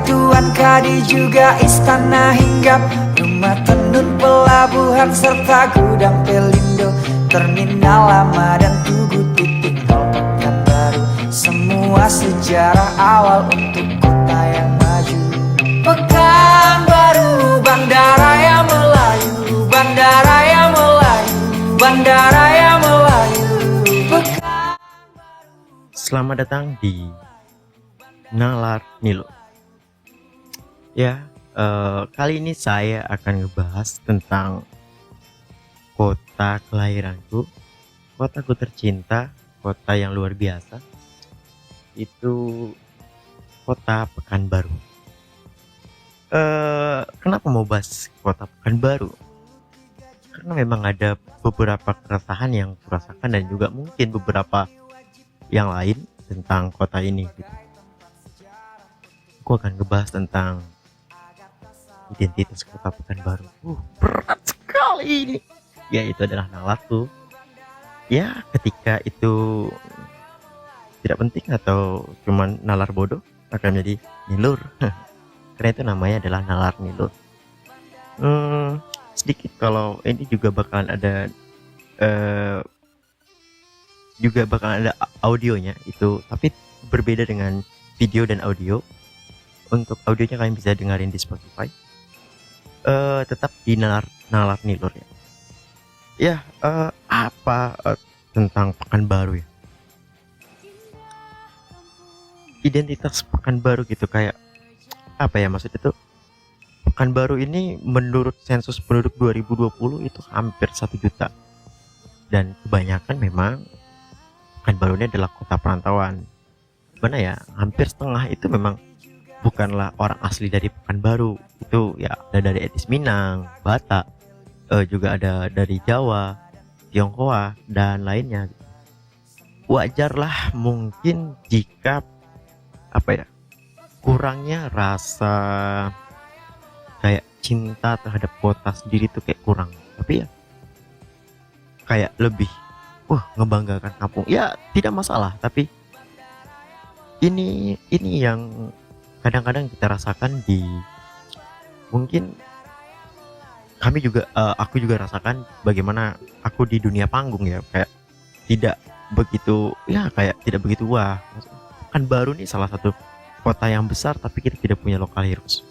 Tuan Kadi juga istana hinggap, rumah tenun pelabuhan serta gudang Pelindo, terminal lama dan tugu titik tol Pekanbaru. Semua sejarah awal untuk kota yang maju. Pekanbaru, bandara yang Melayu, bandara yang Melayu, bandara yang Melayu. Selamat datang di Nalar Nilo. Ya, kali ini saya akan ngebahas tentang kota kelahiranku, kotaku tercinta, kota yang luar biasa. Itu kota Pekanbaru. Kenapa mau bahas kota Pekanbaru? Karena memang ada beberapa keresahan yang kurasakan dan juga mungkin beberapa yang lain tentang kota ini gitu. Aku akan ngebahas tentang identitas kota Pekanbaru. Berat sekali ini. Ya, itu adalah nalarku. Ya, ketika itu tidak penting atau cuman nalar bodoh, akan menjadi nilur. Karena itu namanya adalah nalar nilur. Sedikit kalau ini juga bakalan ada audionya itu, tapi berbeda dengan video dan audio. Untuk audionya kalian bisa dengerin di Spotify. Tetap di nalar nilur ya. Ya, tentang Pekanbaru ya. Identitas Pekanbaru gitu, kayak apa ya maksudnya tuh? Pekanbaru ini menurut sensus penduduk 2020 itu hampir 1 juta. Dan kebanyakan memang Pekanbaru ini adalah kota perantauan. Mana ya, hampir setengah itu memang bukanlah orang asli dari Pekanbaru. Itu ya ada dari etnis Minang, Batak, juga ada dari Jawa, Tionghoa dan lainnya. Wajarlah mungkin jika kurangnya rasa kayak cinta terhadap kota sendiri tuh kayak kurang. Tapi ya kayak lebih ngebanggakan kampung. Ya tidak masalah, tapi ini yang kadang-kadang kita rasakan di, mungkin aku juga rasakan bagaimana aku di dunia panggung ya, kayak tidak begitu wah. Pekanbaru nih salah satu kota yang besar tapi kita tidak punya lokal heroes.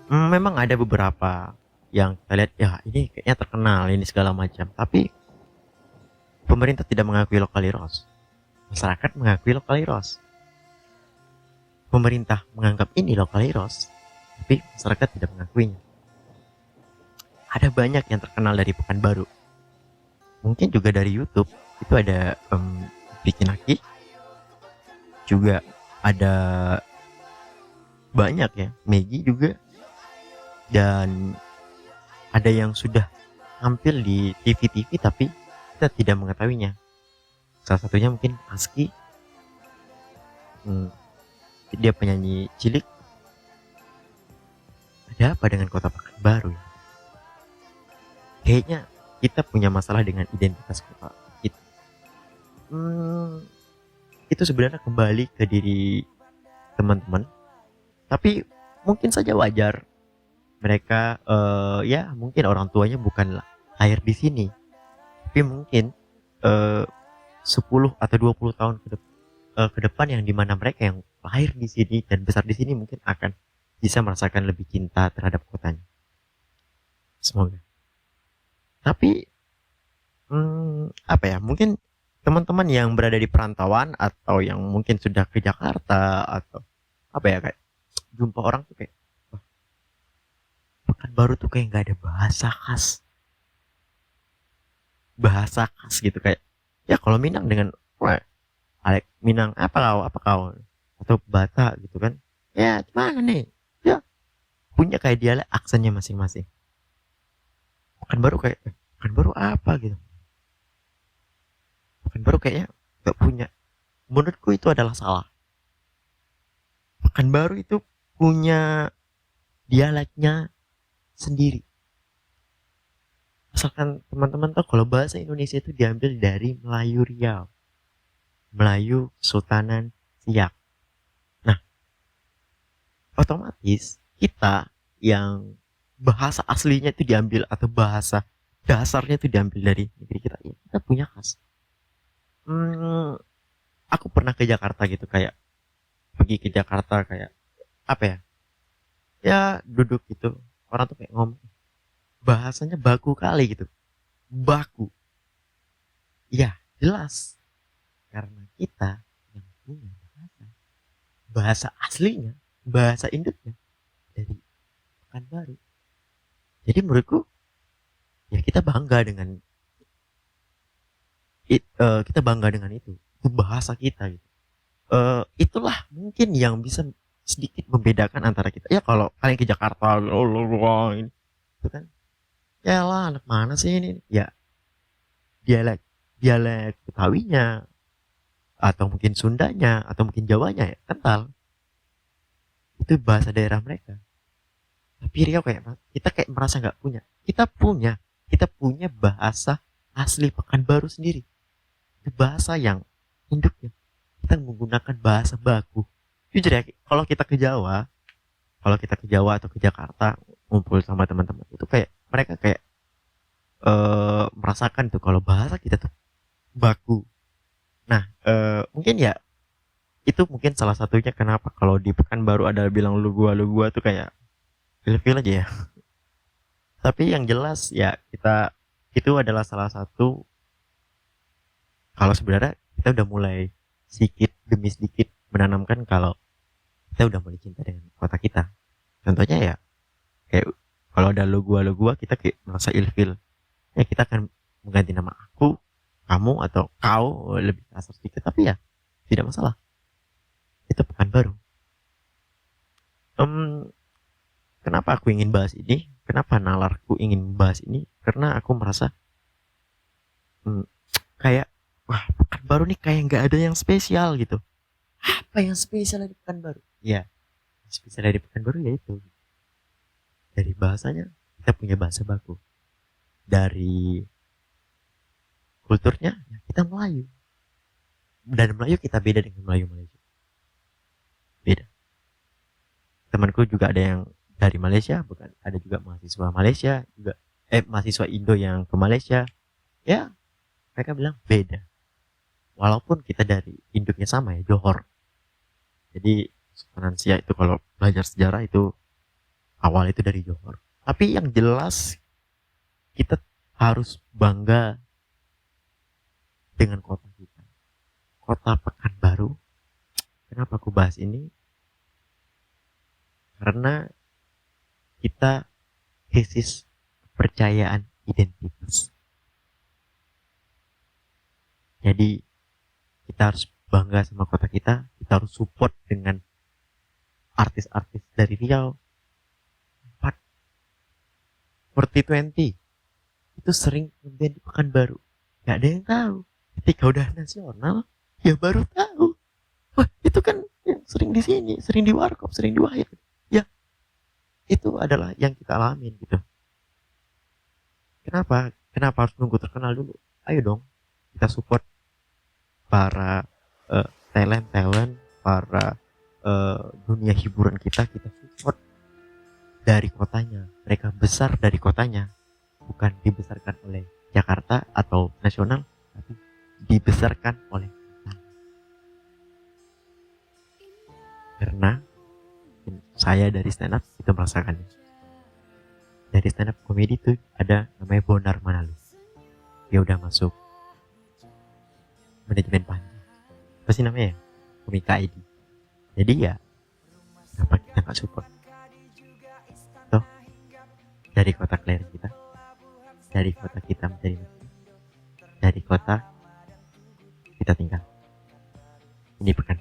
Memang ada beberapa yang kita lihat ya ini kayaknya terkenal ini segala macam, tapi pemerintah tidak mengakui lokal heroes, masyarakat mengakui lokal heroes. Pemerintah menganggap ini lokal heroes, tapi masyarakat tidak mengakuinya. Ada banyak yang terkenal dari Pekanbaru. Mungkin juga dari YouTube itu ada Bikin Aki, juga ada banyak ya, Maggie juga, dan ada yang sudah tampil di TV-TV tapi kita tidak mengetahuinya. Salah satunya mungkin Aski. Dia penyanyi cilik. Ada apa dengan kota Pekanbaru ya? Kayaknya kita punya masalah dengan identitas kota kita. Itu sebenarnya kembali ke diri teman-teman. Tapi mungkin saja wajar mereka ya mungkin orang tuanya bukanlah lahir di sini. Tapi mungkin 10 atau 20 tahun ke depan yang dimana mereka yang lahir di sini dan besar di sini mungkin akan bisa merasakan lebih cinta terhadap kotanya. Semoga. Tapi mungkin teman-teman yang berada di perantauan atau yang mungkin sudah ke Jakarta atau kayak jumpa orang tuh kayak Pekanbaru tuh kayak nggak ada bahasa khas gitu, kayak ya kalau Minang dengan Alek Minang apa kau atau Batak gitu kan, ya gimana nih, ya punya kayak dialek aksennya masing-masing. Pekanbaru kayak Pekanbaru apa gitu, Pekanbaru kayaknya gak punya. Menurutku itu adalah salah. Pekanbaru itu punya dialeknya sendiri. Asalkan teman-teman tahu kalau bahasa Indonesia itu diambil dari Melayu Riau, Melayu Sultanan Siak. Nah, otomatis kita yang bahasa aslinya itu diambil atau bahasa dasarnya itu diambil dari negeri kita, ya kita punya khas. Hmm, aku pernah ke Jakarta gitu, kayak pergi ke Jakarta kayak apa ya? Ya duduk gitu, orang tuh kayak ngomong bahasanya baku kali gitu, baku. Ya jelas, karena kita yang punya bahasa aslinya, bahasa induknya dari Pekanbaru. Jadi menurutku ya kita bangga dengan kita bangga dengan itu bahasa kita gitu. Itulah mungkin yang bisa sedikit membedakan antara kita. Ya kalau kalian ke Jakarta ini itu kan, ya lah anak mana sih ini, ya dialek dialek Betawinya atau mungkin Sundanya atau mungkin Jawanya ya kental, itu bahasa daerah mereka. Tapi Riau kayak kita kayak merasa nggak punya. Kita punya bahasa asli Pekanbaru sendiri. Itu bahasa yang induknya. Kita menggunakan bahasa baku. Jujur ya, kalau kita ke Jawa atau ke Jakarta ngumpul sama teman-teman, itu kayak mereka kayak merasakan tuh kalau bahasa kita tuh baku. Nah, mungkin ya itu mungkin salah satunya kenapa kalau di Pekanbaru ada bilang lu gua tuh kayak feel aja ya. Tapi yang jelas ya kita itu adalah salah satu, kalau sebenarnya kita udah mulai sedikit demi sedikit menanamkan kalau kita udah mulai cinta dengan kota kita. Contohnya ya kayak kalau ada lu gua kita kayak merasa ilfil. Ya kita akan mengganti nama aku, kamu atau kau, lebih kasar sedikit, tapi ya tidak masalah. Itu Pekanbaru. Kenapa aku ingin bahas ini? Kenapa nalarku ingin bahas ini? Karena aku merasa kayak wah, Pekanbaru nih kayak nggak ada yang spesial gitu. Apa yang spesial dari Pekanbaru? Ya, spesial dari Pekanbaru yaitu dari bahasanya, kita punya bahasa baku. Dari kulturnya, ya kita Melayu. Dan Melayu kita beda dengan Melayu Malaysia. Beda. Temanku juga ada yang dari Malaysia, bukan, ada juga mahasiswa Malaysia juga, mahasiswa Indo yang ke Malaysia. Ya, mereka bilang beda. Walaupun kita dari induknya sama ya, Johor. Jadi Sukanansia itu kalau belajar sejarah itu awal itu dari Johor. Tapi yang jelas kita harus bangga dengan kota kita, kota Pekanbaru. Kenapa aku bahas ini? Karena kita krisis kepercayaan identitas. Jadi kita harus bangga sama kota kita harus support dengan artis-artis dari Riau. 4020 itu sering ngeband di Pekanbaru. Gak ada yang tahu. Ketika udah nasional, ya baru tahu. Wah, itu kan yang sering di sini, sering di Warkop, sering di Wahid. Ya, itu adalah yang kita alamin gitu. Kenapa? Kenapa harus nunggu terkenal dulu? Ayo dong, kita support para talent, para dunia hiburan kita support dari kotanya. Mereka besar dari kotanya, bukan dibesarkan oleh Jakarta atau nasional, tapi dibesarkan oleh kita. Karena saya dari stand up itu merasakannya. Dari stand up komedi itu ada namanya Bonar Manalu. Dia udah masuk manajemen panjang. Apa sih namanya? Komika ID. Jadi ya, kenapa kita nggak support? Toh, dari kota kelahiran kita, dari kota kita mencari nafkah, dari kota kita tinggal. Ini Pekanbaru.